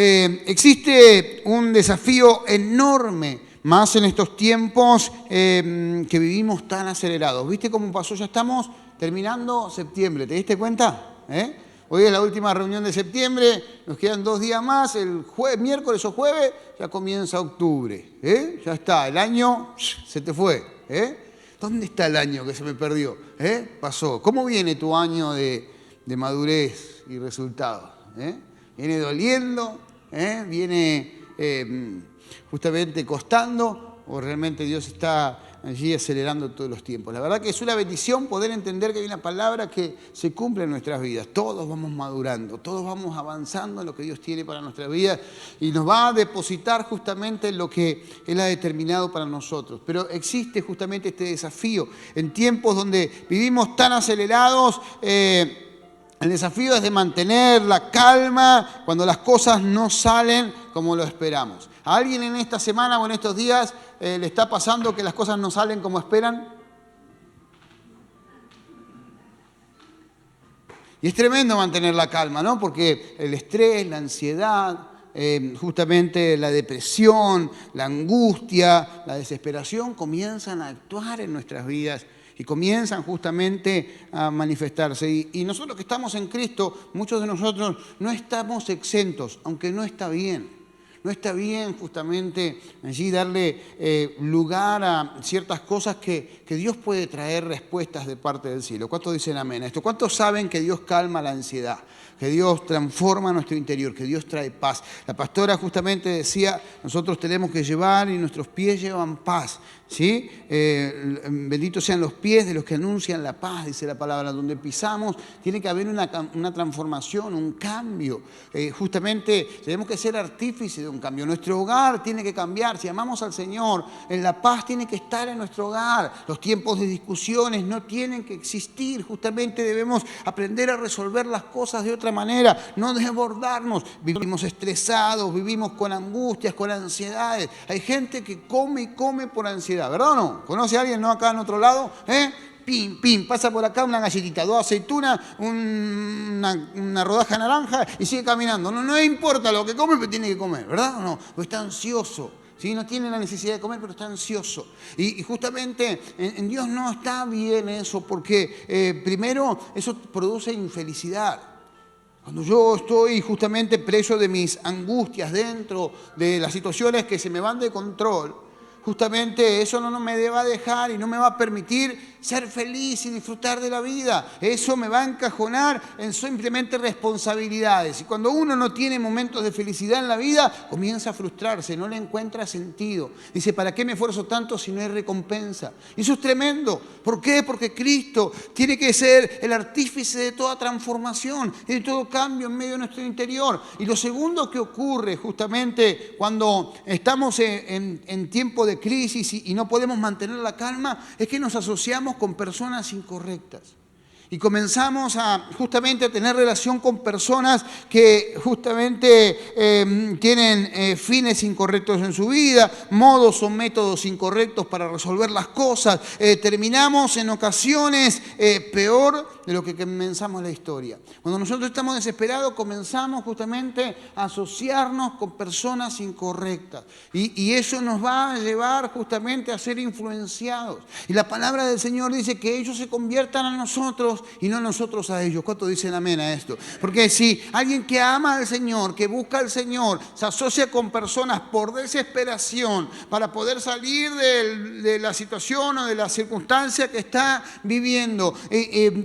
Existe un desafío enorme, más en estos tiempos que vivimos tan acelerados. ¿Viste cómo pasó? Ya estamos terminando septiembre, ¿te diste cuenta? Hoy es la última reunión de septiembre, nos quedan 2 días más, el miércoles o jueves ya comienza octubre. Ya está, el año se te fue. ¿Dónde está el año que se me perdió? Pasó. ¿Cómo viene tu año de madurez y resultados? ¿Viene doliendo? ¿Viene justamente costando? ¿O realmente Dios está allí acelerando todos los tiempos? La verdad que es una bendición poder entender que hay una palabra que se cumple en nuestras vidas. Todos vamos madurando, todos vamos avanzando en lo que Dios tiene para nuestra vida y nos va a depositar justamente lo que Él ha determinado para nosotros. Pero existe justamente este desafío en tiempos donde vivimos tan acelerados. El desafío es de mantener la calma cuando las cosas no salen como lo esperamos. ¿A alguien en esta semana o en estos días le está pasando que las cosas no salen como esperan? Y es tremendo mantener la calma, ¿no? Porque el estrés, la ansiedad, justamente la depresión, la angustia, la desesperación comienzan a actuar en nuestras vidas y comienzan justamente a manifestarse. Y nosotros que estamos en Cristo, muchos de nosotros no estamos exentos, aunque no está bien. No está bien justamente allí darle lugar a ciertas cosas que Dios puede traer respuestas de parte del cielo. ¿Cuántos dicen amén a esto? ¿Cuántos saben que Dios calma la ansiedad? Que Dios transforma nuestro interior, que Dios trae paz. La pastora justamente decía, nosotros tenemos que llevar y nuestros pies llevan paz. ¿Sí? Benditos sean los pies de los que anuncian la paz, dice la palabra. Donde pisamos tiene que haber una transformación, un cambio. Justamente tenemos que ser artífices de un cambio. Nuestro hogar tiene que cambiar. Si amamos al Señor, la paz tiene que estar en nuestro hogar. Los tiempos de discusiones no tienen que existir. Justamente debemos aprender a resolver las cosas de otra manera, no desbordarnos. Vivimos estresados, vivimos con angustias, con ansiedades. Hay gente que come y come por ansiedad. ¿Verdad o no? ¿Conoce a alguien, no, acá en otro lado? Pim, pim, pasa por acá una galletita, 2 aceitunas, una rodaja de naranja y sigue caminando. No importa lo que come, pero tiene que comer, ¿verdad o no? Porque está ansioso. ¿Sí? No tiene la necesidad de comer, pero está ansioso. Y justamente en Dios no está bien eso, porque primero eso produce infelicidad. Cuando yo estoy justamente preso de mis angustias dentro de las situaciones que se me van de control, justamente eso no me va a dejar y no me va a permitir ser feliz y disfrutar de la vida. Eso me va a encajonar en simplemente responsabilidades. Y cuando uno no tiene momentos de felicidad en la vida, comienza a frustrarse, no le encuentra sentido. Dice, ¿para qué me esfuerzo tanto si no hay recompensa? Y eso es tremendo. ¿Por qué? Porque Cristo tiene que ser el artífice de toda transformación y de todo cambio en medio de nuestro interior. Y lo segundo que ocurre justamente cuando estamos en tiempo de crisis y no podemos mantener la calma es que nos asociamos con personas incorrectas. Y comenzamos justamente a tener relación con personas que justamente tienen fines incorrectos en su vida, modos o métodos incorrectos para resolver las cosas. Terminamos en ocasiones peor de lo que comenzamos la historia. Cuando nosotros estamos desesperados, comenzamos justamente a asociarnos con personas incorrectas. Y eso nos va a llevar justamente a ser influenciados. Y la palabra del Señor dice que ellos se conviertan a nosotros y no nosotros a ellos. ¿Cuántos dicen amén a esto? Porque si alguien que ama al Señor, que busca al Señor, se asocia con personas por desesperación para poder salir de la situación o de la circunstancia que está viviendo,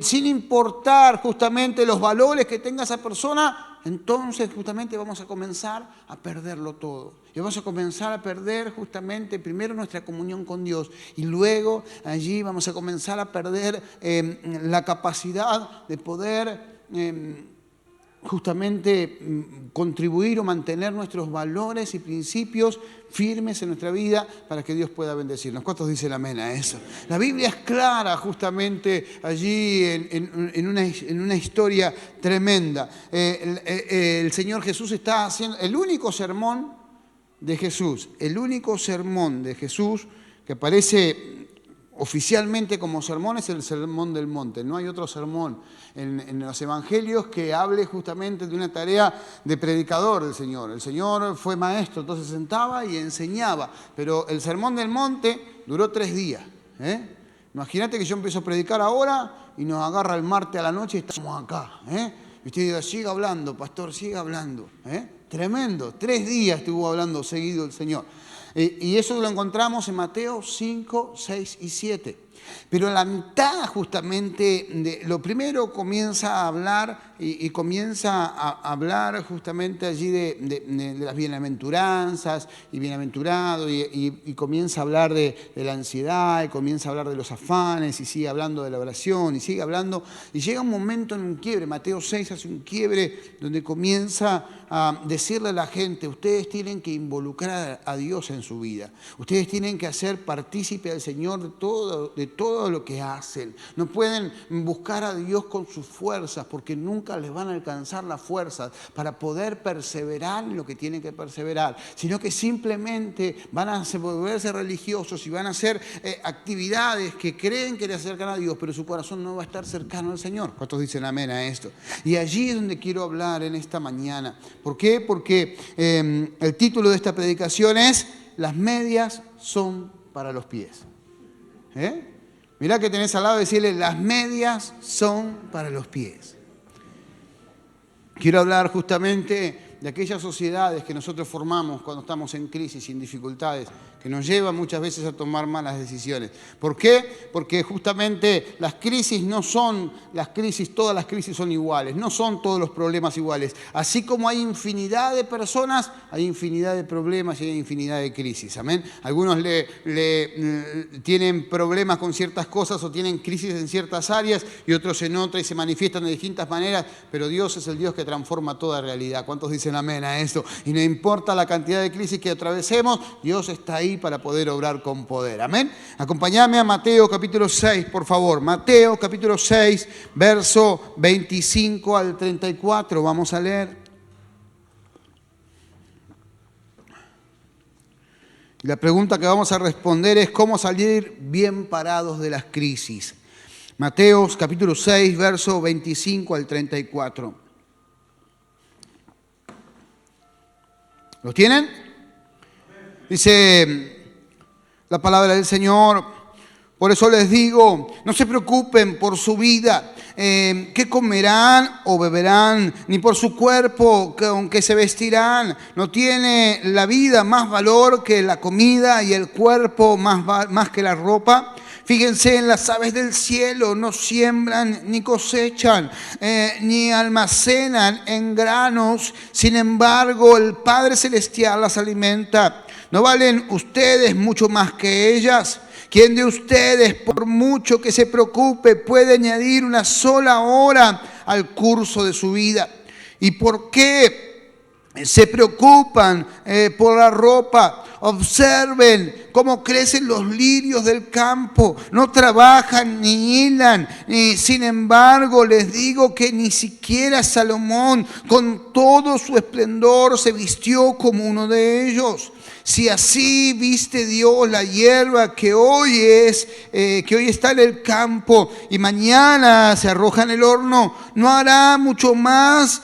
sin importar justamente los valores que tenga esa persona, entonces justamente vamos a comenzar a perderlo todo. Y vamos a comenzar a perder justamente primero nuestra comunión con Dios y luego allí vamos a comenzar a perder la capacidad de poder justamente contribuir o mantener nuestros valores y principios firmes en nuestra vida para que Dios pueda bendecirnos. ¿Cuántos dicen amén a eso? La Biblia es clara justamente allí en una historia tremenda. El Señor Jesús está haciendo el único sermón de Jesús que aparece oficialmente como sermón es el Sermón del Monte. No hay otro sermón en los evangelios que hable justamente de una tarea de predicador del Señor. El Señor fue maestro, entonces sentaba y enseñaba. Pero el Sermón del Monte duró 3 días. Imagínate que yo empiezo a predicar ahora y nos agarra el martes a la noche y estamos acá. Y usted dice, siga hablando, pastor, siga hablando. Tremendo, 3 días estuvo hablando seguido el Señor. Y eso lo encontramos en Mateo 5, 6 y 7. Pero la mitad justamente, lo primero comienza a hablar y comienza a hablar justamente allí de las bienaventuranzas y bienaventurado y comienza a hablar de la ansiedad y comienza a hablar de los afanes y sigue hablando de la oración y sigue hablando y llega un momento en un quiebre. Mateo 6 hace un quiebre donde comienza a decirle a la gente, ustedes tienen que involucrar a Dios en su vida, ustedes tienen que hacer partícipe al Señor de todo lo que hacen. No pueden buscar a Dios con sus fuerzas porque nunca les van a alcanzar las fuerzas para poder perseverar en lo que tienen que perseverar, sino que simplemente van a volverse religiosos y van a hacer actividades que creen que le acercan a Dios, pero su corazón no va a estar cercano al Señor. ¿Cuántos dicen amén a esto? Y allí es donde quiero hablar en esta mañana. ¿Por qué? Porque el título de esta predicación es Las medias son para los pies. Mirá que tenés al lado decirle, las medias son para los pies. Quiero hablar justamente de aquellas sociedades que nosotros formamos cuando estamos en crisis y en dificultades, que nos llevan muchas veces a tomar malas decisiones. ¿Por qué? Porque justamente las crisis no son las crisis, todas las crisis son iguales, no son todos los problemas iguales. Así como hay infinidad de personas, hay infinidad de problemas y hay infinidad de crisis. ¿Amén? Algunos tienen problemas con ciertas cosas o tienen crisis en ciertas áreas y otros en otras y se manifiestan de distintas maneras, pero Dios es el Dios que transforma toda realidad. ¿Cuántos dicen amén a esto? Y no importa la cantidad de crisis que atravesemos, Dios está ahí para poder obrar con poder. Amén. Acompáñame a Mateo capítulo 6, por favor. Mateo capítulo 6, verso 25 al 34. Vamos a leer. Y la pregunta que vamos a responder es ¿cómo salir bien parados de las crisis? Mateo capítulo 6, verso 25 al 34. ¿Los tienen? Dice la palabra del Señor, por eso les digo, no se preocupen por su vida, qué comerán o beberán, ni por su cuerpo con qué se vestirán. ¿No tiene la vida más valor que la comida y el cuerpo más que la ropa? Fíjense en las aves del cielo, no siembran ni cosechan, ni almacenan en granos. Sin embargo, el Padre Celestial las alimenta. ¿No valen ustedes mucho más que ellas? ¿Quién de ustedes, por mucho que se preocupe, puede añadir una sola hora al curso de su vida? ¿Y por qué se preocupan por la ropa? Observen cómo crecen los lirios del campo, no trabajan ni hilan, sin embargo les digo que ni siquiera Salomón con todo su esplendor se vistió como uno de ellos. Si así viste Dios la hierba que hoy está en el campo y mañana se arroja en el horno, ¿no hará mucho más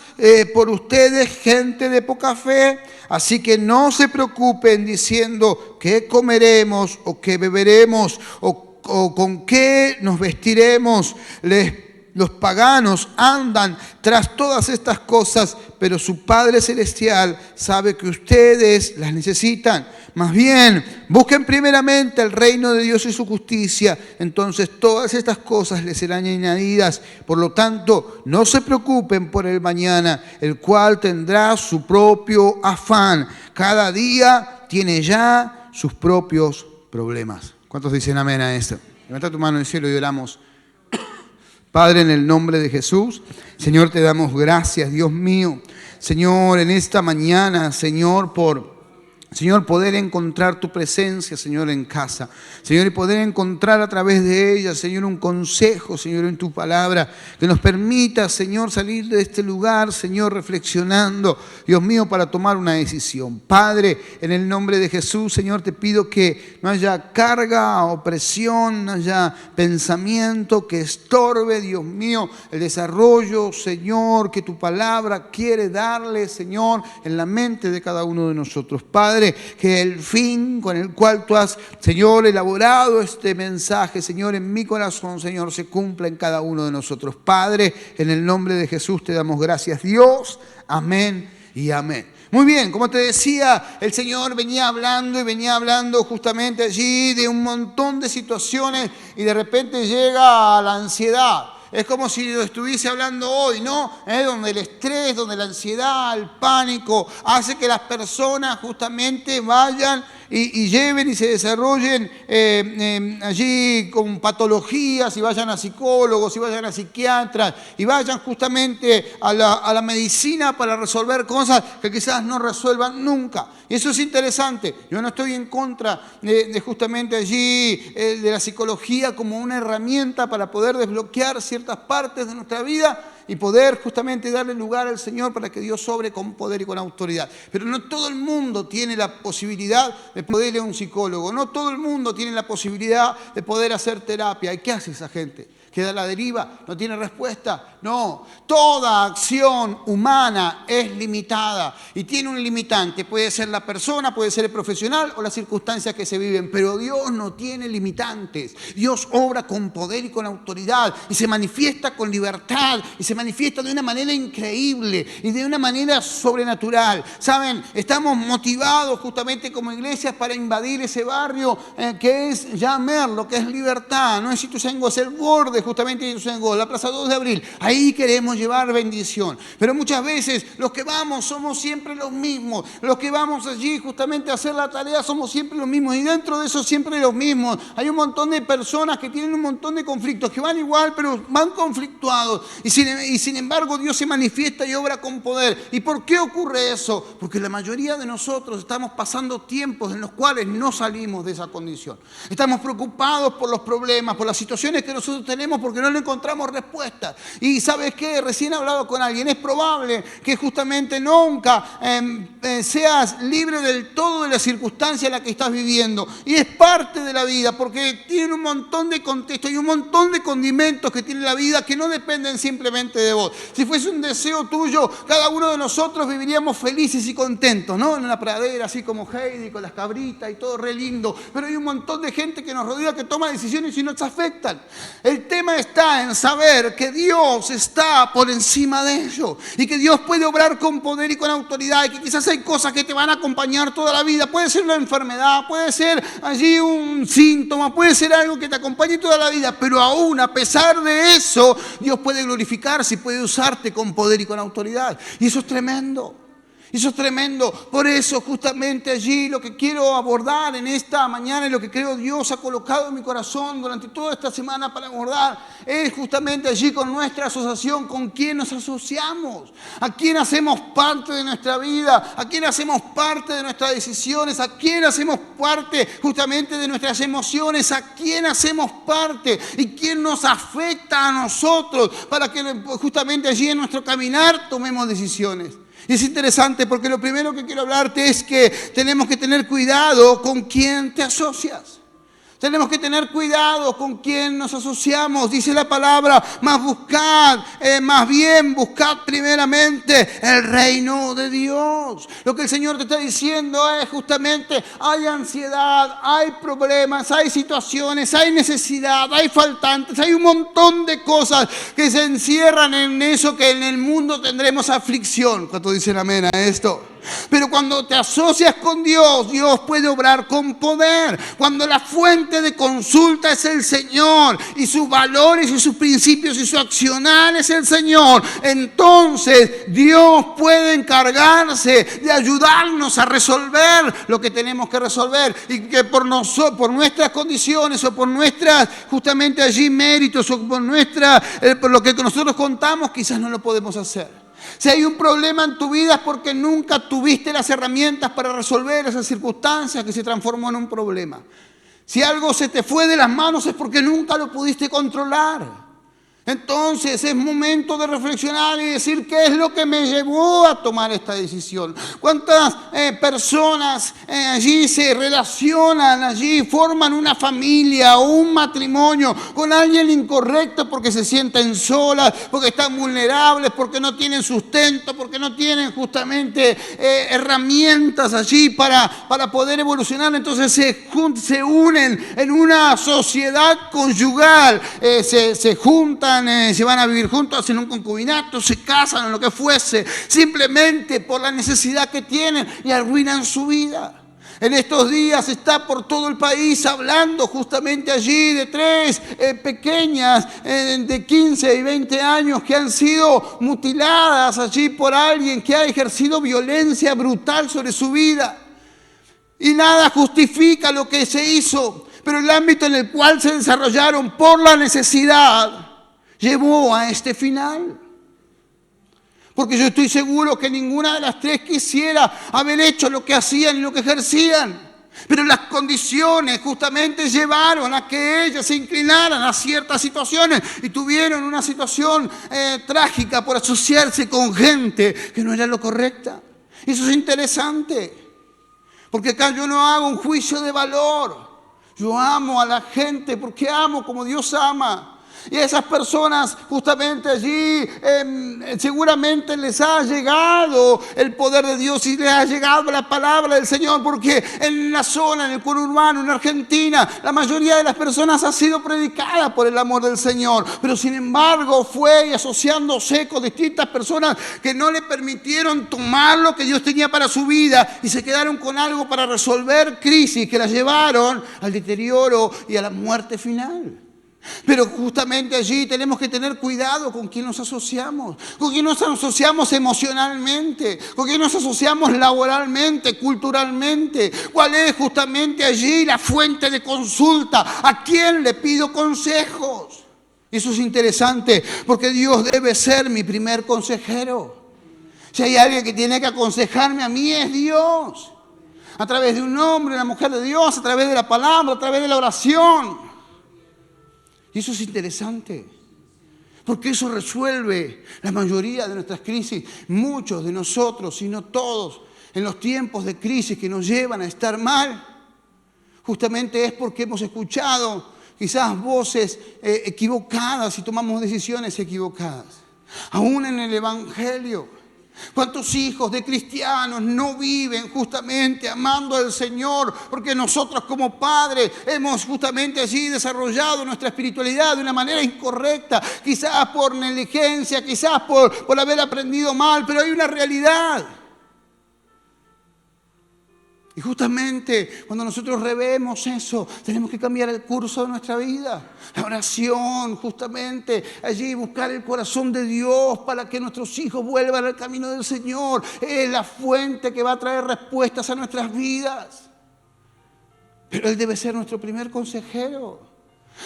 por ustedes, gente de poca fe? Así que no se preocupen diciendo qué comeremos o qué beberemos o con qué nos vestiremos. Los paganos andan tras todas estas cosas, pero su Padre Celestial sabe que ustedes las necesitan. Más bien, busquen primeramente el reino de Dios y su justicia, entonces todas estas cosas les serán añadidas. Por lo tanto, no se preocupen por el mañana, el cual tendrá su propio afán. Cada día tiene ya sus propios problemas. ¿Cuántos dicen amén a esto? Levanta tu mano en el cielo y oramos. Padre, en el nombre de Jesús, Señor, te damos gracias, Dios mío. Señor, en esta mañana, Señor, por Señor, poder encontrar tu presencia, Señor, en casa. Señor, y poder encontrar a través de ella, Señor, un consejo, Señor, en tu palabra, que nos permita, Señor, salir de este lugar, Señor, reflexionando, Dios mío, para tomar una decisión. Padre, en el nombre de Jesús, Señor, te pido que no haya carga, opresión, no haya pensamiento que estorbe, Dios mío, el desarrollo, Señor, que tu palabra quiere darle, Señor, en la mente de cada uno de nosotros. Padre, que el fin con el cual tú has, Señor, elaborado este mensaje, Señor, en mi corazón, Señor, se cumpla en cada uno de nosotros. Padre, en el nombre de Jesús te damos gracias, Dios. Amén y amén. Muy bien, como te decía, el Señor venía hablando justamente allí de un montón de situaciones y de repente llega a la ansiedad. Es como si lo estuviese hablando hoy, ¿no? Donde el estrés, donde la ansiedad, el pánico, hace que las personas justamente vayan y lleven y se desarrollen allí con patologías, y vayan a psicólogos, y vayan a psiquiatras, y vayan justamente a la medicina para resolver cosas que quizás no resuelvan nunca. Y eso es interesante. Yo no estoy en contra de justamente allí de la psicología como una herramienta para poder desbloquear ciertas partes de nuestra vida y poder justamente darle lugar al Señor para que Dios sobre con poder y con autoridad. Pero no todo el mundo tiene la posibilidad de poder ir a un psicólogo, no todo el mundo tiene la posibilidad de poder hacer terapia. ¿Y qué hace esa gente? ¿Queda a la deriva? ¿No tiene respuesta? No. Toda acción humana es limitada y tiene un limitante. Puede ser la persona, puede ser el profesional o las circunstancias que se viven. Pero Dios no tiene limitantes. Dios obra con poder y con autoridad y se manifiesta con libertad y se manifiesta de una manera increíble y de una manera sobrenatural. ¿Saben? Estamos motivados justamente como iglesias para invadir ese barrio que es Llamerlo, que es Libertad. No es Ituzaingó, es el borde justamente de Ituzaingó, la Plaza 2 de Abril. Ahí queremos llevar bendición. Pero muchas veces los que vamos somos siempre los mismos. Los que vamos allí justamente a hacer la tarea somos siempre los mismos. Y dentro de eso siempre los mismos. Hay un montón de personas que tienen un montón de conflictos, que van igual pero van conflictuados. Y sin embargo Dios se manifiesta y obra con poder. ¿Y por qué ocurre eso? Porque la mayoría de nosotros estamos pasando tiempos en los cuales no salimos de esa condición. Estamos preocupados por los problemas, por las situaciones que nosotros tenemos, porque no le encontramos respuesta. Y ¿sabes qué? Recién he hablado con alguien. Es probable que justamente nunca seas libre del todo de la circunstancia en la que estás viviendo. Y es parte de la vida, porque tiene un montón de contextos y un montón de condimentos que tiene la vida que no dependen simplemente de vos. Si fuese un deseo tuyo, cada uno de nosotros viviríamos felices y contentos, ¿no? En una pradera, así como Heidi, con las cabritas y todo re lindo. Pero hay un montón de gente que nos rodea que toma decisiones y nos afectan. El tema está en saber que Dios está por encima de ello y que Dios puede obrar con poder y con autoridad, y que quizás hay cosas que te van a acompañar toda la vida. Puede ser una enfermedad, puede ser allí un síntoma, puede ser algo que te acompañe toda la vida, pero aún a pesar de eso, Dios puede glorificarse y puede usarte con poder y con autoridad. Y eso es tremendo. Eso es tremendo. Por eso justamente allí lo que quiero abordar en esta mañana y lo que creo Dios ha colocado en mi corazón durante toda esta semana para abordar es justamente allí con nuestra asociación, con quién nos asociamos, a quién hacemos parte de nuestra vida, a quién hacemos parte de nuestras decisiones, a quién hacemos parte justamente de nuestras emociones, a quién hacemos parte y quién nos afecta a nosotros para que justamente allí en nuestro caminar tomemos decisiones. Y es interesante porque lo primero que quiero hablarte es que tenemos que tener cuidado con quién te asocias. Tenemos que tener cuidado con quién nos asociamos. Dice la palabra, más bien buscad primeramente el reino de Dios. Lo que el Señor te está diciendo es justamente, hay ansiedad, hay problemas, hay situaciones, hay necesidad, hay faltantes, hay un montón de cosas que se encierran en eso, que en el mundo tendremos aflicción. ¿Cuántos dicen amén a esto? Pero cuando te asocias con Dios, Dios puede obrar con poder. Cuando la fuente de consulta es el Señor y sus valores y sus principios y su accionar es el Señor, entonces Dios puede encargarse de ayudarnos a resolver lo que tenemos que resolver, y que por nuestras condiciones o por nuestras justamente allí méritos o por lo que nosotros contamos quizás no lo podemos hacer. Si hay un problema en tu vida es porque nunca tuviste las herramientas para resolver esas circunstancias que se transformó en un problema. Si algo se te fue de las manos es porque nunca lo pudiste controlar. Entonces es momento de reflexionar y decir qué es lo que me llevó a tomar esta decisión. ¿Cuántas personas allí se relacionan, allí forman una familia o un matrimonio con alguien incorrecto porque se sienten solas, porque están vulnerables, porque no tienen sustento, porque no tienen justamente herramientas allí para poder evolucionar? Entonces se unen en una sociedad conyugal, se juntan, se van a vivir juntos, hacen un concubinato, se casan o lo que fuese, simplemente por la necesidad que tienen y arruinan su vida. En estos días está por todo el país hablando justamente allí de 3 pequeñas de 15 y 20 años que han sido mutiladas allí por alguien que ha ejercido violencia brutal sobre su vida. Y nada justifica lo que se hizo, pero el ámbito en el cual se desarrollaron por la necesidad llevó a este final. Porque yo estoy seguro que ninguna de las 3 quisiera haber hecho lo que hacían y lo que ejercían. Pero las condiciones justamente llevaron a que ellas se inclinaran a ciertas situaciones y tuvieron una situación trágica por asociarse con gente que no era lo correcta. Eso es interesante. Porque acá yo no hago un juicio de valor. Yo amo a la gente porque amo como Dios ama. Y a esas personas justamente allí seguramente les ha llegado el poder de Dios y les ha llegado la palabra del Señor, porque en la zona, en el conurbano, en Argentina, la mayoría de las personas ha sido predicada por el amor del Señor. Pero sin embargo fue asociándose con distintas personas que no le permitieron tomar lo que Dios tenía para su vida y se quedaron con algo para resolver crisis que las llevaron al deterioro y a la muerte final. Pero justamente allí tenemos que tener cuidado con quién nos asociamos, con quién nos asociamos emocionalmente, con quién nos asociamos laboralmente, culturalmente. ¿Cuál es justamente allí la fuente de consulta? ¿A quién le pido consejos? Eso es interesante porque Dios debe ser mi primer consejero. Si hay alguien que tiene que aconsejarme a mí es Dios. A través de un hombre, una mujer de Dios, a través de la palabra, a través de la oración. Y eso es interesante, porque eso resuelve la mayoría de nuestras crisis. Muchos de nosotros, si no todos, en los tiempos de crisis que nos llevan a estar mal, justamente es porque hemos escuchado quizás voces equivocadas y tomamos decisiones equivocadas. Aún en el Evangelio, ¿cuántos hijos de cristianos no viven justamente amando al Señor? Porque nosotros como padres hemos justamente allí desarrollado nuestra espiritualidad de una manera incorrecta, quizás por negligencia, quizás por haber aprendido mal, pero hay una realidad. Y justamente cuando nosotros revemos eso, tenemos que cambiar el curso de nuestra vida. La oración, justamente, allí buscar el corazón de Dios para que nuestros hijos vuelvan al camino del Señor. Es la fuente que va a traer respuestas a nuestras vidas. Pero Él debe ser nuestro primer consejero.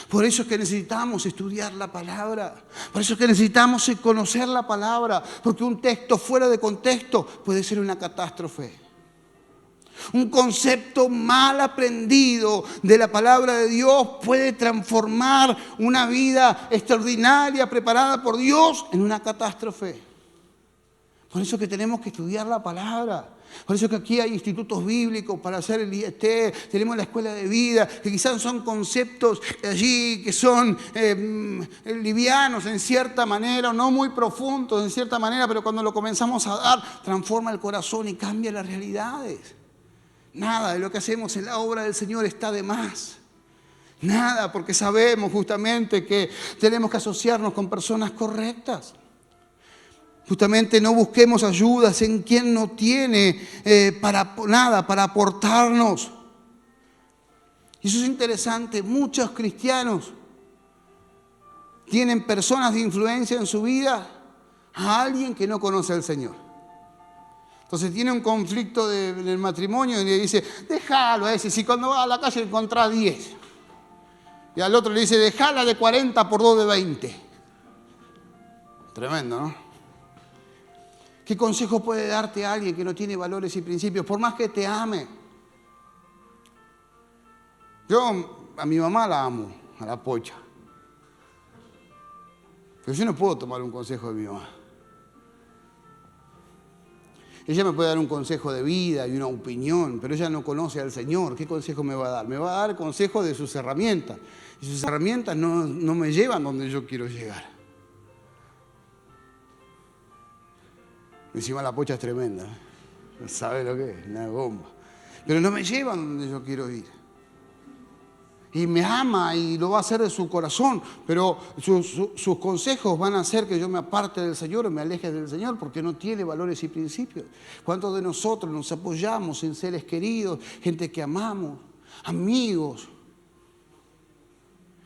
Por eso es que necesitamos estudiar la palabra. Por eso es que necesitamos conocer la palabra. Porque un texto fuera de contexto puede ser una catástrofe. Un concepto mal aprendido de la palabra de Dios puede transformar una vida extraordinaria preparada por Dios en una catástrofe. Por eso que tenemos que estudiar la palabra. Por eso que aquí hay institutos bíblicos para hacer el IET, tenemos la escuela de vida, que quizás son conceptos allí que son livianos en cierta manera, no muy profundos en cierta manera, pero cuando lo comenzamos a dar, transforma el corazón y cambia las realidades. Nada de lo que hacemos en la obra del Señor está de más. Nada, porque sabemos justamente que tenemos que asociarnos con personas correctas. Justamente no busquemos ayudas en quien no tiene para nada, para aportarnos. Y eso es interesante. Muchos cristianos tienen personas de influencia en su vida a alguien que no conoce al Señor. Entonces tiene un conflicto en el matrimonio y le dice, déjalo a ese, si cuando va a la calle encontrás 10. Y al otro le dice, déjala de 40 por 2 de 20. Tremendo, ¿no? ¿Qué consejo puede darte alguien que no tiene valores y principios? Por más que te ame. Yo a mi mamá la amo, a la Pocha. Pero yo no puedo tomar un consejo de mi mamá. Ella me puede dar un consejo de vida y una opinión, pero ella no conoce al Señor. ¿Qué consejo me va a dar? Me va a dar consejo de sus herramientas. Y sus herramientas no me llevan donde yo quiero llegar. Encima la Pocha es tremenda. No sabe lo que es, una bomba. Pero no me llevan donde yo quiero ir. Y me ama y lo va a hacer de su corazón, pero sus consejos van a hacer que yo me aparte del Señor o me aleje del Señor porque no tiene valores y principios. ¿Cuántos de nosotros nos apoyamos en seres queridos, gente que amamos, amigos,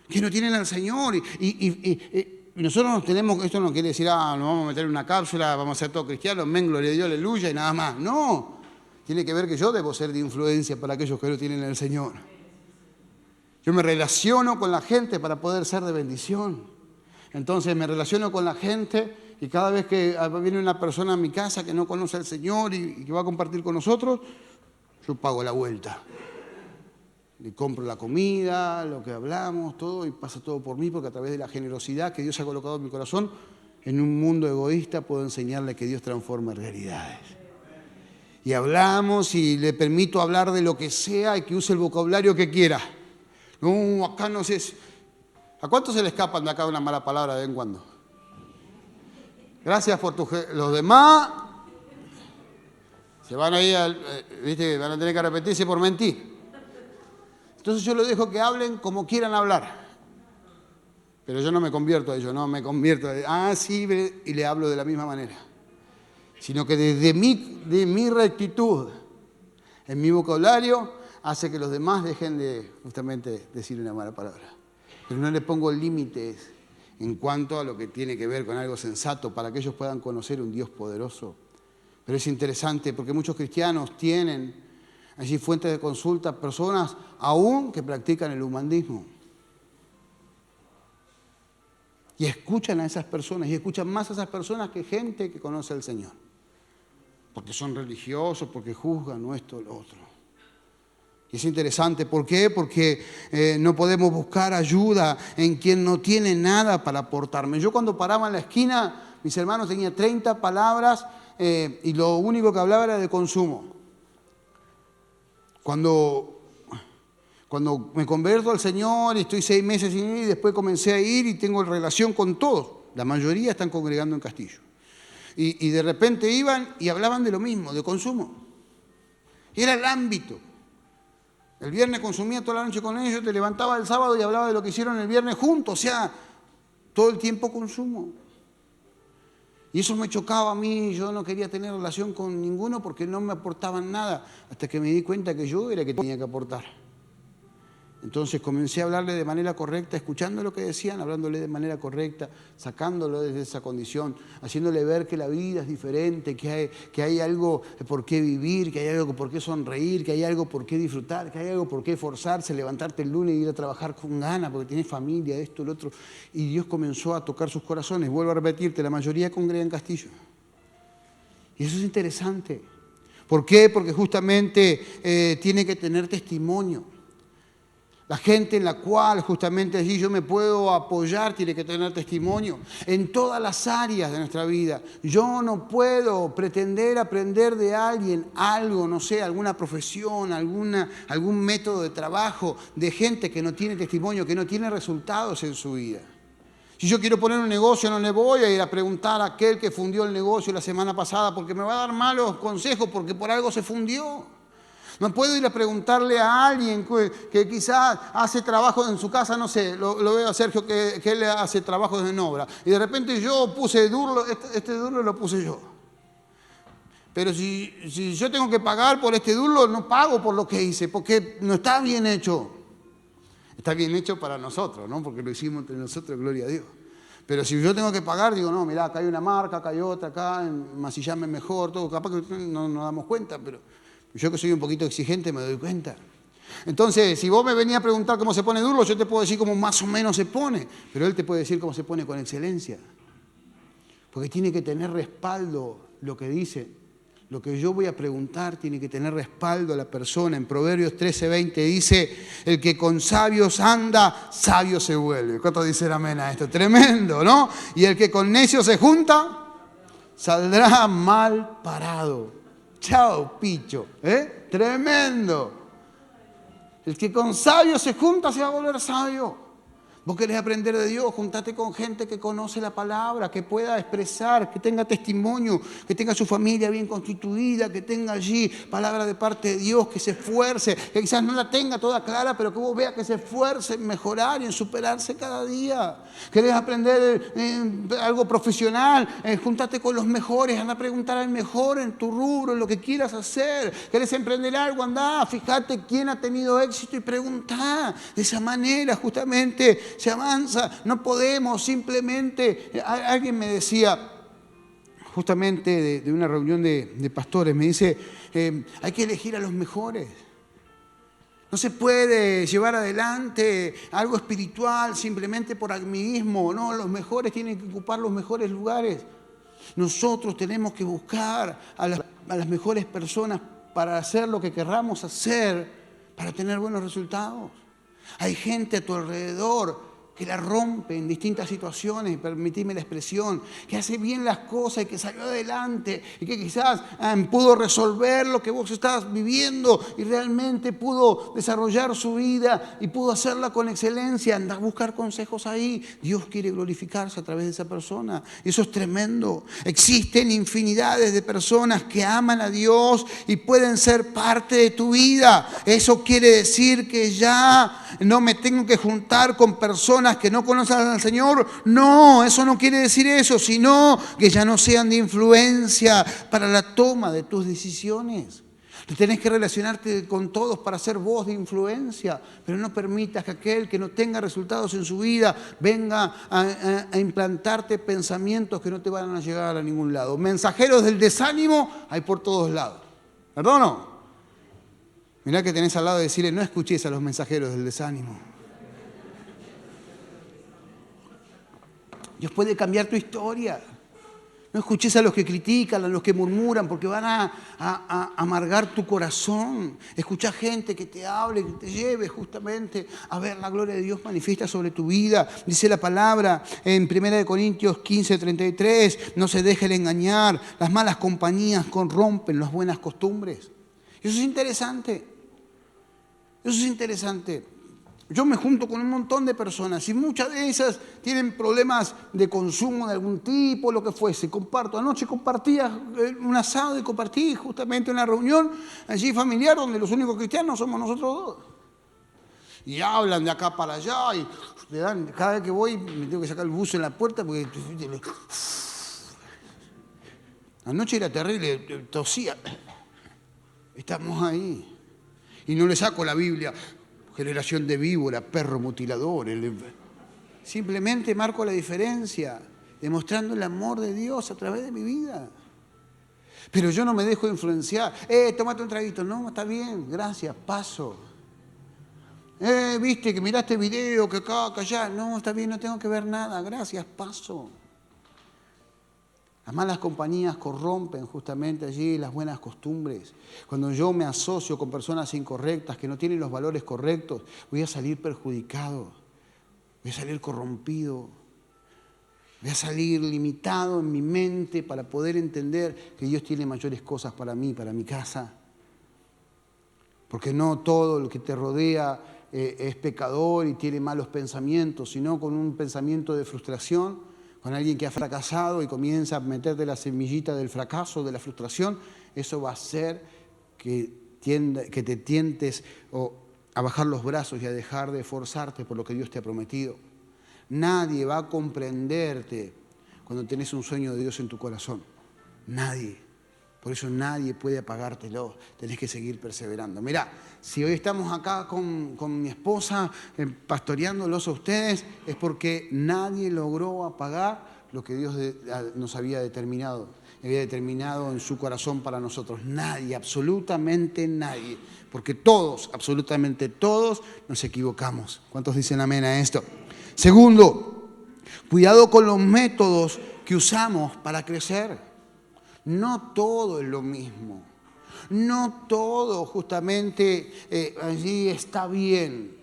que no tienen al Señor? Y nosotros nos tenemos, esto no quiere decir, nos vamos a meter en una cápsula, vamos a ser todos cristianos, amén, gloria a Dios, aleluya, y nada más. No, tiene que ver que yo debo ser de influencia para aquellos que no tienen al Señor. Yo me relaciono con la gente para poder ser de bendición. Entonces me relaciono con la gente y cada vez que viene una persona a mi casa que no conoce al Señor y que va a compartir con nosotros, yo pago la vuelta. Le compro la comida, lo que hablamos, todo, y pasa todo por mí, porque a través de la generosidad que Dios ha colocado en mi corazón, en un mundo egoísta puedo enseñarle que Dios transforma realidades. Y hablamos y le permito hablar de lo que sea y que use el vocabulario que quiera. No, acá no sé. ¿A cuántos se le escapan de acá una mala palabra de vez en cuando? Gracias por los demás. Se van a ir, ¿viste? Van a tener que arrepentirse por mentir. Entonces yo les dejo que hablen como quieran hablar. Pero yo no me convierto a ellos, no me convierto a sí, y le hablo de la misma manera. Sino que desde mi rectitud, en mi vocabulario, hace que los demás dejen de justamente decir una mala palabra. Pero no le pongo límites en cuanto a lo que tiene que ver con algo sensato para que ellos puedan conocer un Dios poderoso. Pero es interesante porque muchos cristianos tienen allí fuentes de consulta, personas aún que practican el humanismo. Y escuchan a esas personas, y escuchan más a esas personas que gente que conoce al Señor. Porque son religiosos, porque juzgan o esto o lo otro. Y es interesante, ¿por qué? Porque no podemos buscar ayuda en quien no tiene nada para aportarme. Yo cuando paraba en la esquina, mis hermanos tenían 30 palabras y lo único que hablaba era de consumo. Cuando me converto al Señor y estoy 6 meses sin ir y después comencé a ir y tengo relación con todos, la mayoría están congregando en Castillo. Y de repente iban y hablaban de lo mismo, de consumo. Y era el ámbito. El viernes consumía toda la noche con ellos, te levantaba el sábado y hablaba de lo que hicieron el viernes juntos, o sea, todo el tiempo consumo. Y eso me chocaba a mí, yo no quería tener relación con ninguno porque no me aportaban nada, hasta que me di cuenta que yo era el que tenía que aportar. Entonces comencé a hablarle de manera correcta, escuchando lo que decían, hablándole de manera correcta, sacándolo desde esa condición, haciéndole ver que la vida es diferente, que hay algo por qué vivir, que hay algo por qué sonreír, que hay algo por qué disfrutar, que hay algo por qué esforzarse, levantarte el lunes y ir a trabajar con ganas porque tienes familia, esto, lo otro. Y Dios comenzó a tocar sus corazones. Vuelvo a repetirte, la mayoría congrega en Castillo. Y eso es interesante. ¿Por qué? Porque justamente tiene que tener testimonio. La gente en la cual justamente allí yo me puedo apoyar tiene que tener testimonio en todas las áreas de nuestra vida. Yo no puedo pretender aprender de alguien algo, no sé, alguna profesión, algún método de trabajo de gente que no tiene testimonio, que no tiene resultados en su vida. Si yo quiero poner un negocio, no le voy a ir a preguntar a aquel que fundió el negocio la semana pasada porque me va a dar malos consejos porque por algo se fundió. No puedo ir a preguntarle a alguien que quizás hace trabajo en su casa, no sé, lo veo a Sergio que él hace trabajos en obra. Y de repente yo puse Durlo, este Durlo lo puse yo. Pero si yo tengo que pagar por este Durlo, no pago por lo que hice, porque no está bien hecho. Está bien hecho para nosotros, ¿no? Porque lo hicimos entre nosotros, gloria a Dios. Pero si yo tengo que pagar, digo, no, mirá, acá hay una marca, acá hay otra, acá en Masillame mejor, todo, capaz que no nos damos cuenta, pero yo que soy un poquito exigente me doy cuenta. Entonces, si vos me venías a preguntar cómo se pone Durlo, yo te puedo decir cómo más o menos se pone, pero él te puede decir cómo se pone con excelencia. Porque tiene que tener respaldo lo que dice. Lo que yo voy a preguntar tiene que tener respaldo a la persona. En Proverbios 13:20 dice, el que con sabios anda, sabio se vuelve. ¿Cuántos dicen amén a esto? Tremendo, ¿no? Y el que con necios se junta, saldrá mal parado. Chao, picho. Tremendo. El que con sabios se junta se va a volver sabio. Vos querés aprender de Dios, juntate con gente que conoce la palabra, que pueda expresar, que tenga testimonio, que tenga su familia bien constituida, que tenga allí palabra de parte de Dios, que se esfuerce, que quizás no la tenga toda clara, pero que vos veas que se esfuerce en mejorar y en superarse cada día. Querés aprender algo profesional, juntate con los mejores, anda a preguntar al mejor en tu rubro, en lo que quieras hacer. Querés emprender algo, andá, fíjate quién ha tenido éxito y preguntá. De esa manera justamente se avanza. No podemos simplemente... Alguien me decía, justamente de una reunión de pastores, me dice, hay que elegir a los mejores. No se puede llevar adelante algo espiritual simplemente por amiguismo. No, los mejores tienen que ocupar los mejores lugares. Nosotros tenemos que buscar a las mejores personas para hacer lo que querramos hacer, para tener buenos resultados. Hay gente a tu alrededor que la rompe en distintas situaciones, permitime la expresión, que hace bien las cosas y que salió adelante y que quizás pudo resolver lo que vos estabas viviendo y realmente pudo desarrollar su vida y pudo hacerla con excelencia. Anda a buscar consejos ahí. Dios quiere glorificarse a través de esa persona. Eso es tremendo. Existen infinidades de personas que aman a Dios y pueden ser parte de tu vida. Eso quiere decir que ya no me tengo que juntar con personas que no conocen al Señor. No, eso no quiere decir eso, sino que ya no sean de influencia para la toma de tus decisiones. Tenés que relacionarte con todos para ser voz de influencia, pero no permitas que aquel que no tenga resultados en su vida venga a implantarte pensamientos que no te van a llegar a ningún lado. Mensajeros del desánimo hay por todos lados. ¿Verdad o no? Mirá que tenés al lado de decirle, no escuches a los mensajeros del desánimo. Dios puede cambiar tu historia. No escuches a los que critican, a los que murmuran, porque van a amargar tu corazón. Escucha gente que te hable, que te lleve justamente a ver la gloria de Dios manifiesta sobre tu vida. Dice la palabra en 1 Corintios 15:33, no se dejen engañar, las malas compañías corrompen las buenas costumbres. Eso es interesante. Eso es interesante. Yo me junto con un montón de personas y muchas de esas tienen problemas de consumo de algún tipo, lo que fuese. Comparto. Anoche compartía un asado y compartí justamente una reunión allí familiar donde los únicos cristianos somos nosotros dos. Y hablan de acá para allá y le dan, cada vez que voy me tengo que sacar el buzo en la puerta porque... Anoche era terrible, tosía. Estamos ahí. Y no le saco la Biblia. Generación de víbora, perro mutilador. Simplemente marco la diferencia, demostrando el amor de Dios a través de mi vida. Pero yo no me dejo influenciar. Tómate un traguito. No, está bien, gracias, paso. Viste que miraste video, que acá, que allá. No, está bien, no tengo que ver nada, gracias, paso. Las malas compañías corrompen justamente allí las buenas costumbres. Cuando yo me asocio con personas incorrectas que no tienen los valores correctos, voy a salir perjudicado, voy a salir corrompido, voy a salir limitado en mi mente para poder entender que Dios tiene mayores cosas para mí, para mi casa. Porque no todo lo que te rodea es pecador y tiene malos pensamientos, sino con un pensamiento de frustración, con alguien que ha fracasado y comienza a meterte la semillita del fracaso, de la frustración, eso va a hacer que te tientes a bajar los brazos y a dejar de esforzarte por lo que Dios te ha prometido. Nadie va a comprenderte cuando tenés un sueño de Dios en tu corazón. Nadie. Por eso nadie puede apagártelo. Tenés que seguir perseverando. Mirá, si hoy estamos acá con mi esposa pastoreándolos a ustedes, es porque nadie logró apagar lo que Dios nos había determinado en su corazón para nosotros. Nadie, absolutamente nadie. Porque todos, absolutamente todos, nos equivocamos. ¿Cuántos dicen amén a esto? Segundo, cuidado con los métodos que usamos para crecer. No todo es lo mismo. No todo justamente allí está bien.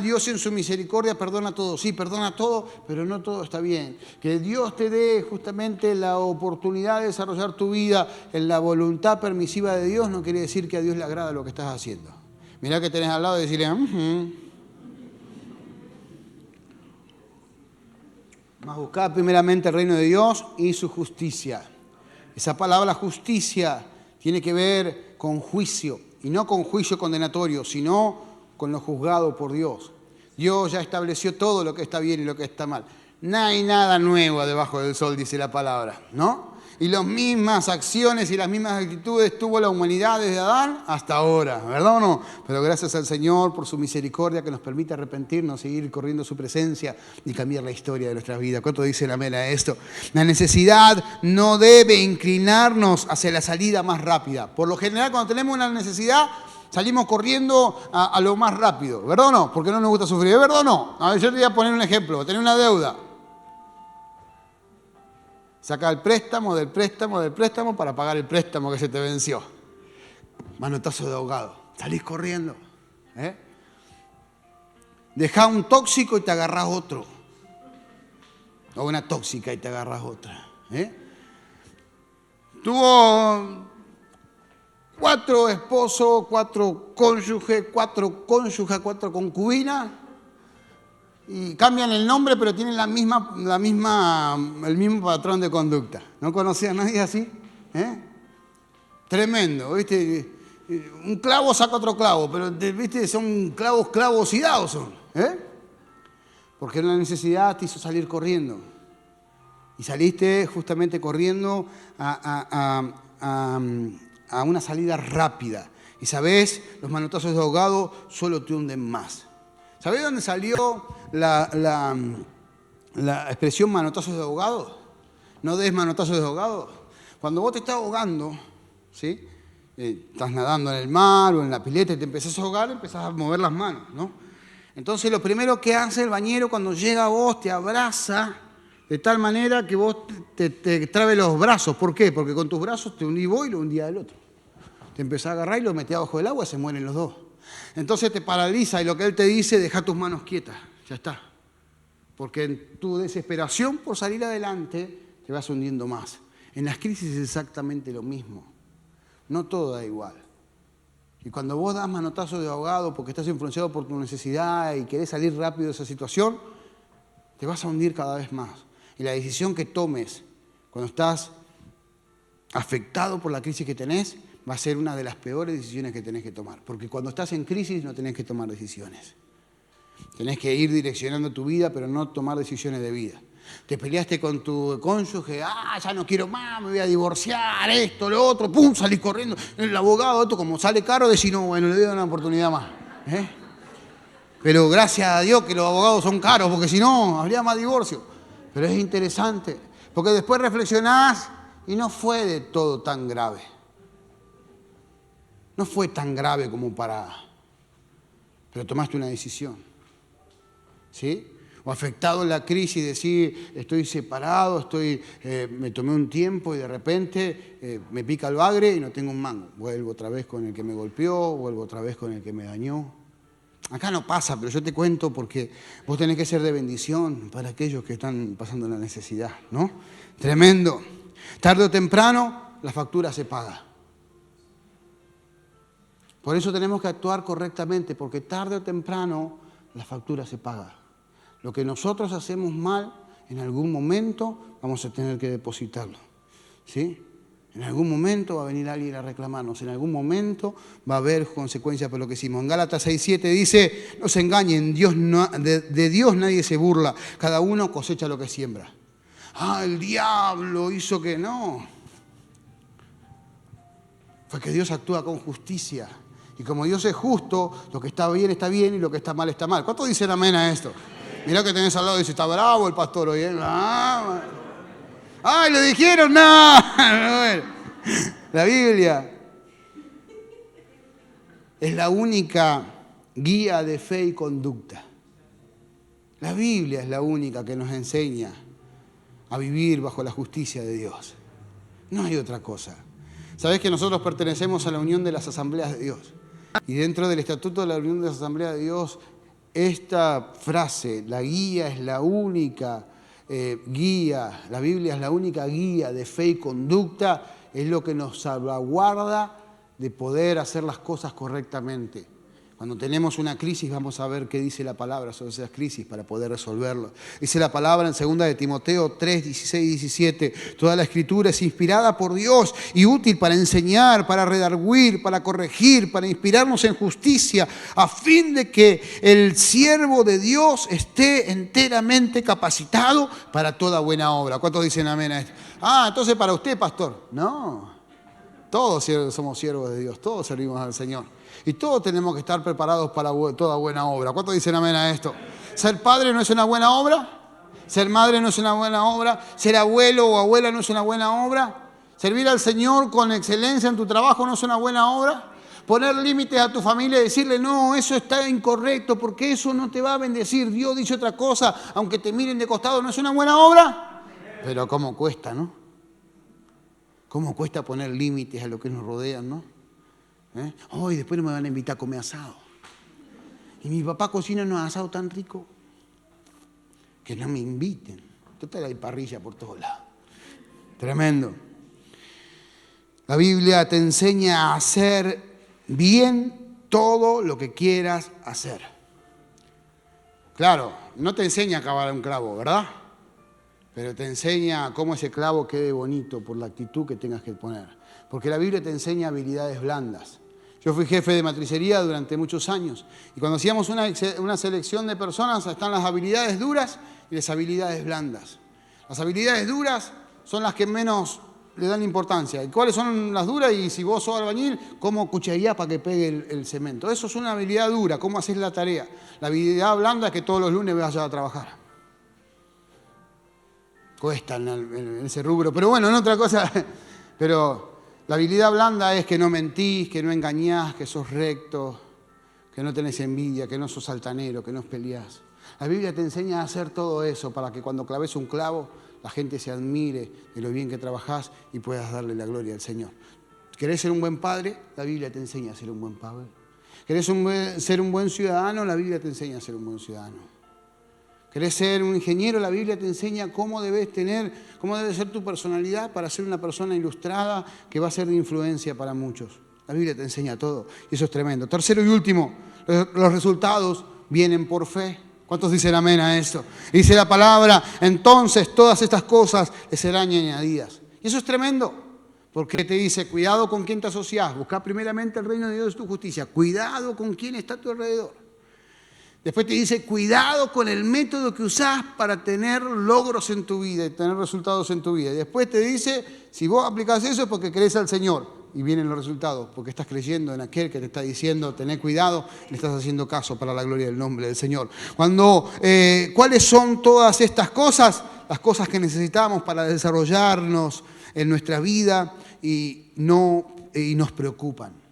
Dios en su misericordia perdona todo. Sí, perdona todo, pero no todo está bien. Que Dios te dé justamente la oportunidad de desarrollar tu vida en la voluntad permisiva de Dios no quiere decir que a Dios le agrada lo que estás haciendo. Mirá que tenés al lado y decirle, Mas buscad primeramente el reino de Dios y su justicia. Esa palabra justicia tiene que ver con juicio, y no con juicio condenatorio, sino con lo juzgado por Dios. Dios ya estableció todo lo que está bien y lo que está mal. No hay nada nuevo debajo del sol, dice la palabra, ¿no? Y las mismas acciones y las mismas actitudes tuvo la humanidad desde Adán hasta ahora, ¿verdad o no? Pero gracias al Señor por su misericordia que nos permite arrepentirnos, seguir corriendo su presencia y cambiar la historia de nuestras vidas. ¿Cuánto dice la amén a esto? La necesidad no debe inclinarnos hacia la salida más rápida. Por lo general, cuando tenemos una necesidad, salimos corriendo a lo más rápido, ¿verdad o no? Porque no nos gusta sufrir, ¿es verdad o no? A ver, yo te voy a poner un ejemplo. Tener una deuda. Saca el préstamo del préstamo para pagar el préstamo que se te venció. Manotazo de ahogado. Salís corriendo. Dejá un tóxico y te agarrás otro. O una tóxica y te agarrás otra. Tuvo 4 esposos, 4 cónyuges, 4 concubinas. Y cambian el nombre, pero tienen el mismo patrón de conducta. ¿No conocía a nadie así? Tremendo, ¿viste? Un clavo saca otro clavo, pero ¿viste? Son clavosidades son. Porque la necesidad te hizo salir corriendo. Y saliste justamente corriendo a una salida rápida. Y sabés, los manotazos de ahogado solo te hunden más. ¿Sabés dónde salió la expresión manotazos de ahogado? No des manotazos de ahogado. Cuando vos te estás ahogando, ¿sí? Estás nadando en el mar o en la pileta y te empezás a ahogar, empezás a mover las manos, ¿no? Entonces lo primero que hace el bañero cuando llega a vos te abraza de tal manera que vos te trabe los brazos. ¿Por qué? Porque con tus brazos te hundí vos y lo hundía el otro. Te empezás a agarrar y lo metés abajo del agua y se mueren los dos. Entonces te paraliza y lo que él te dice, deja tus manos quietas, ya está. Porque en tu desesperación por salir adelante te vas hundiendo más. En las crisis es exactamente lo mismo. No todo da igual. Y cuando vos das manotazo de ahogado porque estás influenciado por tu necesidad y querés salir rápido de esa situación, te vas a hundir cada vez más. Y la decisión que tomes cuando estás afectado por la crisis que tenés, va a ser una de las peores decisiones que tenés que tomar. Porque cuando estás en crisis no tenés que tomar decisiones. Tenés que ir direccionando tu vida, pero no tomar decisiones de vida. Te peleaste con tu cónyuge, ya no quiero más, me voy a divorciar, esto, lo otro, pum, salís corriendo. El abogado, esto como sale caro, decís, no, bueno, le doy una oportunidad más. Pero gracias a Dios que los abogados son caros, porque si no, habría más divorcio. Pero es interesante, porque después reflexionás y no fue de todo tan grave. No fue tan grave como pero tomaste una decisión. ¿Sí? O afectado en la crisis, decir, estoy separado, me tomé un tiempo y de repente me pica el bagre y no tengo un mango. Vuelvo otra vez con el que me golpeó, vuelvo otra vez con el que me dañó. Acá no pasa, pero yo te cuento porque vos tenés que ser de bendición para aquellos que están pasando la necesidad, ¿no? Tremendo. Tarde o temprano, la factura se paga. Por eso tenemos que actuar correctamente, porque tarde o temprano la factura se paga. Lo que nosotros hacemos mal, en algún momento vamos a tener que depositarlo. ¿Sí? En algún momento va a venir alguien a reclamarnos, en algún momento va a haber consecuencias por lo que hicimos. En Gálatas 6:7 dice, no se engañen, de Dios nadie se burla, cada uno cosecha lo que siembra. El diablo hizo que no. Fue que Dios actúa con justicia. Y como Dios es justo, lo que está bien y lo que está mal está mal. ¿Cuántos dicen amén a esto? Mirá que tenés al lado y dice, está bravo el pastor hoy, ¿eh? ¡Ay, lo dijeron! ¡No! La Biblia es la única guía de fe y conducta. La Biblia es la única que nos enseña a vivir bajo la justicia de Dios. No hay otra cosa. Sabés que nosotros pertenecemos a la unión de las asambleas de Dios. Y dentro del estatuto de la unión de las asambleas de Dios, esta frase, la guía es la única guía, la Biblia es la única guía de fe y conducta, es lo que nos salvaguarda de poder hacer las cosas correctamente. Cuando tenemos una crisis vamos a ver qué dice la palabra sobre esas crisis para poder resolverlo. Dice la palabra en 2 de Timoteo 3, 16 y 17. Toda la escritura es inspirada por Dios y útil para enseñar, para redarguir, para corregir, para inspirarnos en justicia, a fin de que el siervo de Dios esté enteramente capacitado para toda buena obra. ¿Cuántos dicen amén a esto? Entonces para usted, pastor. No, todos somos siervos de Dios, todos servimos al Señor. Y todos tenemos que estar preparados para toda buena obra. ¿Cuántos dicen amén a esto? ¿Ser padre no es una buena obra? ¿Ser madre no es una buena obra? ¿Ser abuelo o abuela no es una buena obra? ¿Servir al Señor con excelencia en tu trabajo no es una buena obra? ¿Poner límites a tu familia y decirle, no, eso está incorrecto porque eso no te va a bendecir? Dios dice otra cosa, aunque te miren de costado, ¿no es una buena obra? Pero cómo cuesta, ¿no? Cómo cuesta poner límites a lo que nos rodean, ¿no? Hoy después no me van a invitar a comer asado. Y mi papá cocina unos asados tan ricos que no me inviten. Total hay parrilla por todos lados. Tremendo. La Biblia te enseña a hacer bien todo lo que quieras hacer. Claro, no te enseña a cavar un clavo, ¿verdad? Pero te enseña cómo ese clavo quede bonito por la actitud que tengas que poner. Porque la Biblia te enseña habilidades blandas. Yo fui jefe de matricería durante muchos años y cuando hacíamos una selección de personas están las habilidades duras y las habilidades blandas. Las habilidades duras son las que menos le dan importancia. ¿Y cuáles son las duras? Y si vos sos albañil, ¿cómo cuchillás para que pegue el cemento? Eso es una habilidad dura, cómo haces la tarea. La habilidad blanda es que todos los lunes vayas a trabajar. Cuesta en ese rubro, pero bueno, en otra cosa, pero... La habilidad blanda es que no mentís, que no engañás, que sos recto, que no tenés envidia, que no sos altanero, que no peleás. La Biblia te enseña a hacer todo eso para que cuando claves un clavo la gente se admire de lo bien que trabajás y puedas darle la gloria al Señor. ¿Querés ser un buen padre? La Biblia te enseña a ser un buen padre. ¿Querés ser un buen ciudadano? La Biblia te enseña a ser un buen ciudadano. ¿Querés ser un ingeniero? La Biblia te enseña cómo debe ser tu personalidad para ser una persona ilustrada que va a ser de influencia para muchos. La Biblia te enseña todo y eso es tremendo. Tercero y último, los resultados vienen por fe. ¿Cuántos dicen amén a esto? Dice la palabra, entonces todas estas cosas les serán añadidas. Y eso es tremendo, porque te dice, cuidado con quién te asociás, busca primeramente el reino de Dios y tu justicia, cuidado con quién está a tu alrededor. Después te dice, cuidado con el método que usás para tener logros en tu vida y tener resultados en tu vida. Y después te dice, si vos aplicás eso es porque crees al Señor. Y vienen los resultados, porque estás creyendo en aquel que te está diciendo, tené cuidado, le estás haciendo caso para la gloria del nombre del Señor. ¿Cuáles son todas estas cosas? Las cosas que necesitamos para desarrollarnos en nuestra vida y nos preocupan.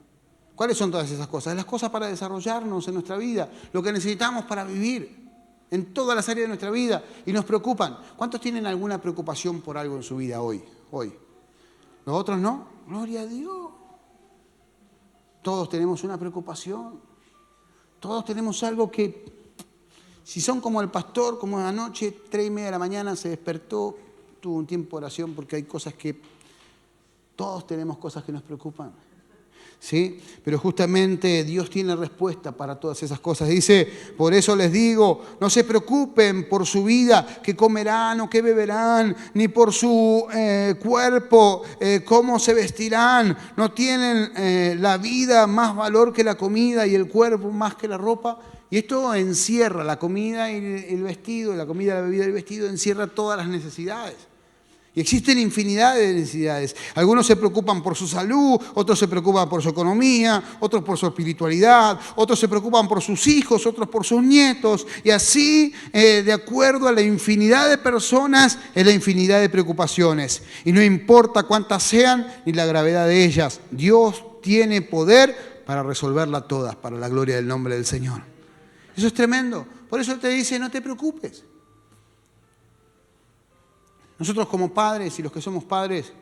¿Cuáles son todas esas cosas? Las cosas para desarrollarnos en nuestra vida, lo que necesitamos para vivir en todas las áreas de nuestra vida y nos preocupan. ¿Cuántos tienen alguna preocupación por algo en su vida hoy? ¿Los otros no? Gloria a Dios. Todos tenemos una preocupación. Todos tenemos algo que, si son como el pastor, como anoche, 3:30 de la mañana se despertó, tuvo un tiempo de oración porque hay cosas que, todos tenemos cosas que nos preocupan. ¿Sí? Pero justamente Dios tiene respuesta para todas esas cosas. Dice, por eso les digo, no se preocupen por su vida, qué comerán o qué beberán, ni por su cuerpo, cómo se vestirán. No tienen la vida más valor que la comida y el cuerpo más que la ropa. Y esto encierra la comida y el vestido, la comida, la bebida y el vestido, encierra todas las necesidades. Y existen infinidad de necesidades. Algunos se preocupan por su salud, otros se preocupan por su economía, otros por su espiritualidad, otros se preocupan por sus hijos, otros por sus nietos. Y así, de acuerdo a la infinidad de personas, es la infinidad de preocupaciones. Y no importa cuántas sean ni la gravedad de ellas, Dios tiene poder para resolverlas todas, para la gloria del nombre del Señor. Eso es tremendo. Por eso Él te dice, no te preocupes. Nosotros como padres y los que somos padres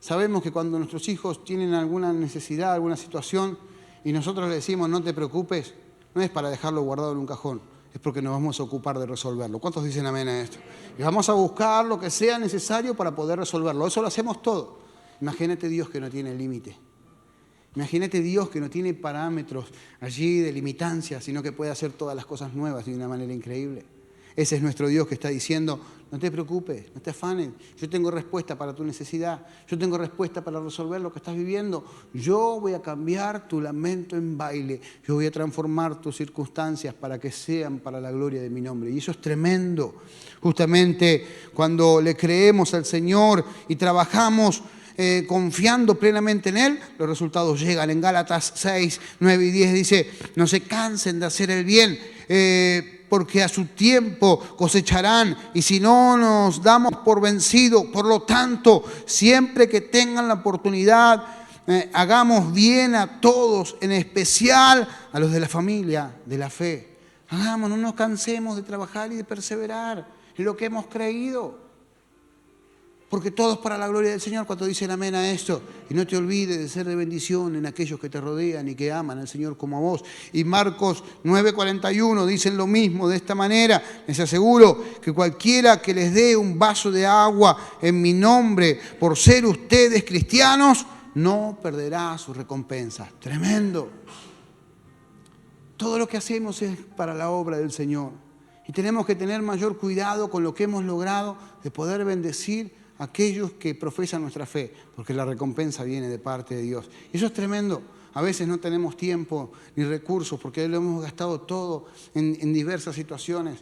Sabemos que cuando nuestros hijos tienen alguna necesidad, alguna situación, y nosotros le decimos no te preocupes, no es para dejarlo guardado en un cajón, es porque nos vamos a ocupar de resolverlo. ¿Cuántos dicen amén a esto? Y vamos a buscar lo que sea necesario para poder resolverlo. Eso lo hacemos todo. Imagínate Dios que no tiene límite. Imagínate Dios que no tiene parámetros allí de limitancia, sino que puede hacer todas las cosas nuevas de una manera increíble. Ese es nuestro Dios que está diciendo, no te preocupes, no te afanes, yo tengo respuesta para tu necesidad, yo tengo respuesta para resolver lo que estás viviendo, yo voy a cambiar tu lamento en baile, yo voy a transformar tus circunstancias para que sean para la gloria de mi nombre. Y eso es tremendo, justamente cuando le creemos al Señor y trabajamos confiando plenamente en Él, los resultados llegan. En Gálatas 6, 9 y 10 dice, no se cansen de hacer el bien, porque a su tiempo cosecharán, y si no nos damos por vencidos, por lo tanto, siempre que tengan la oportunidad, hagamos bien a todos, en especial a los de la familia, de la fe. Hagamos, no nos cansemos de trabajar y de perseverar en lo que hemos creído. Porque todo es para la gloria del Señor cuando dicen amén a esto. Y no te olvides de ser de bendición en aquellos que te rodean y que aman al Señor como a vos. Y Marcos 9:41 dicen lo mismo de esta manera. Les aseguro que cualquiera que les dé un vaso de agua en mi nombre por ser ustedes cristianos, no perderá su recompensa. Tremendo. Todo lo que hacemos es para la obra del Señor. Y tenemos que tener mayor cuidado con lo que hemos logrado de poder bendecir aquellos que profesan nuestra fe, porque la recompensa viene de parte de Dios. Y eso es tremendo. A veces no tenemos tiempo ni recursos porque lo hemos gastado todo en diversas situaciones.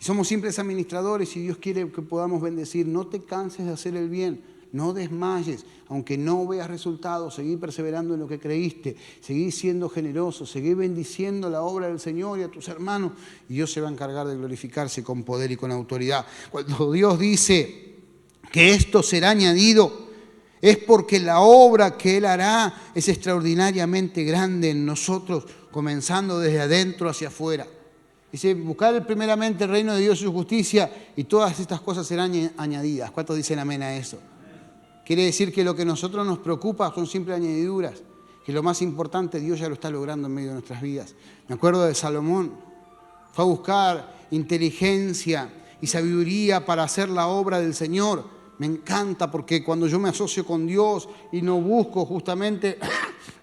Y somos simples administradores y Dios quiere que podamos bendecir. No te canses de hacer el bien, no desmayes. Aunque no veas resultados, seguí perseverando en lo que creíste, seguí siendo generoso, seguí bendiciendo la obra del Señor y a tus hermanos. Y Dios se va a encargar de glorificarse con poder y con autoridad. Cuando Dios dice que esto será añadido, es porque la obra que Él hará es extraordinariamente grande en nosotros, comenzando desde adentro hacia afuera. Dice, buscar primeramente el reino de Dios y su justicia y todas estas cosas serán añadidas. ¿Cuántos dicen amén a eso? Quiere decir que lo que a nosotros nos preocupa son simples añadiduras, que lo más importante Dios ya lo está logrando en medio de nuestras vidas. Me acuerdo de Salomón, fue a buscar inteligencia y sabiduría para hacer la obra del Señor. Me encanta porque cuando yo me asocio con Dios y no busco justamente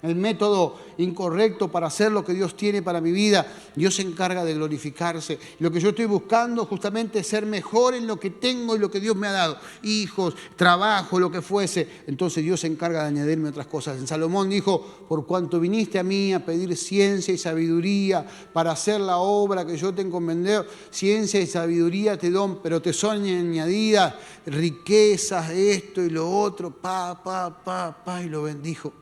el método incorrecto para hacer lo que Dios tiene para mi vida, Dios se encarga de glorificarse. Lo que yo estoy buscando justamente es ser mejor en lo que tengo y lo que Dios me ha dado. Hijos, trabajo, lo que fuese. Entonces Dios se encarga de añadirme otras cosas. En Salomón dijo, por cuanto viniste a mí a pedir ciencia y sabiduría para hacer la obra que yo te encomendé, ciencia y sabiduría te doy, pero te son añadidas riquezas, esto y lo otro, y lo bendijo.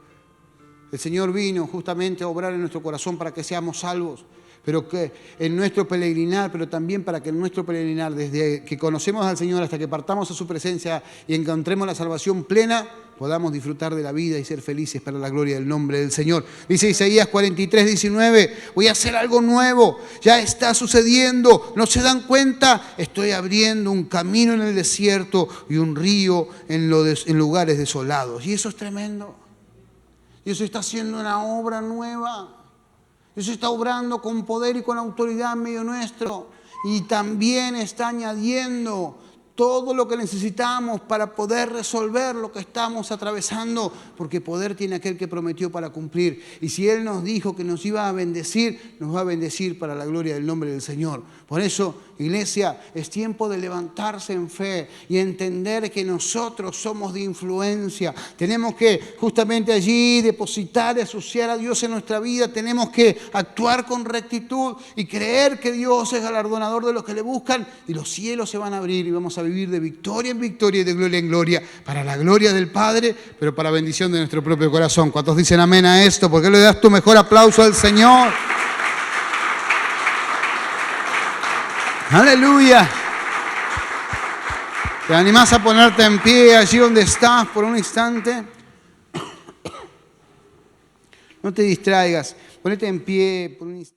El Señor vino justamente a obrar en nuestro corazón para que seamos salvos, pero que en nuestro peregrinar, pero también para que en nuestro peregrinar, desde que conocemos al Señor hasta que partamos a su presencia y encontremos la salvación plena, podamos disfrutar de la vida y ser felices para la gloria del nombre del Señor. Dice Isaías 43:19, voy a hacer algo nuevo, ya está sucediendo, ¿no se dan cuenta? Estoy abriendo un camino en el desierto y un río en lugares desolados. Y eso es tremendo. Dios está haciendo una obra nueva. Dios está obrando con poder y con autoridad en medio nuestro. Y también está añadiendo todo lo que necesitamos para poder resolver lo que estamos atravesando, porque poder tiene aquel que prometió para cumplir. Y si Él nos dijo que nos iba a bendecir, nos va a bendecir para la gloria del nombre del Señor. Por eso, iglesia, es tiempo de levantarse en fe y entender que nosotros somos de influencia. Tenemos que justamente allí depositar y asociar a Dios en nuestra vida. Tenemos que actuar con rectitud y creer que Dios es galardonador de los que le buscan, y los cielos se van a abrir y vamos a vivir de victoria en victoria y de gloria en gloria, para la gloria del Padre, pero para bendición de nuestro propio corazón. ¿Cuántos dicen amén a esto? ¿Por qué le das tu mejor aplauso al Señor? ¡Aleluya! ¿Te animás a ponerte en pie allí donde estás por un instante? No te distraigas, ponete en pie por un instante.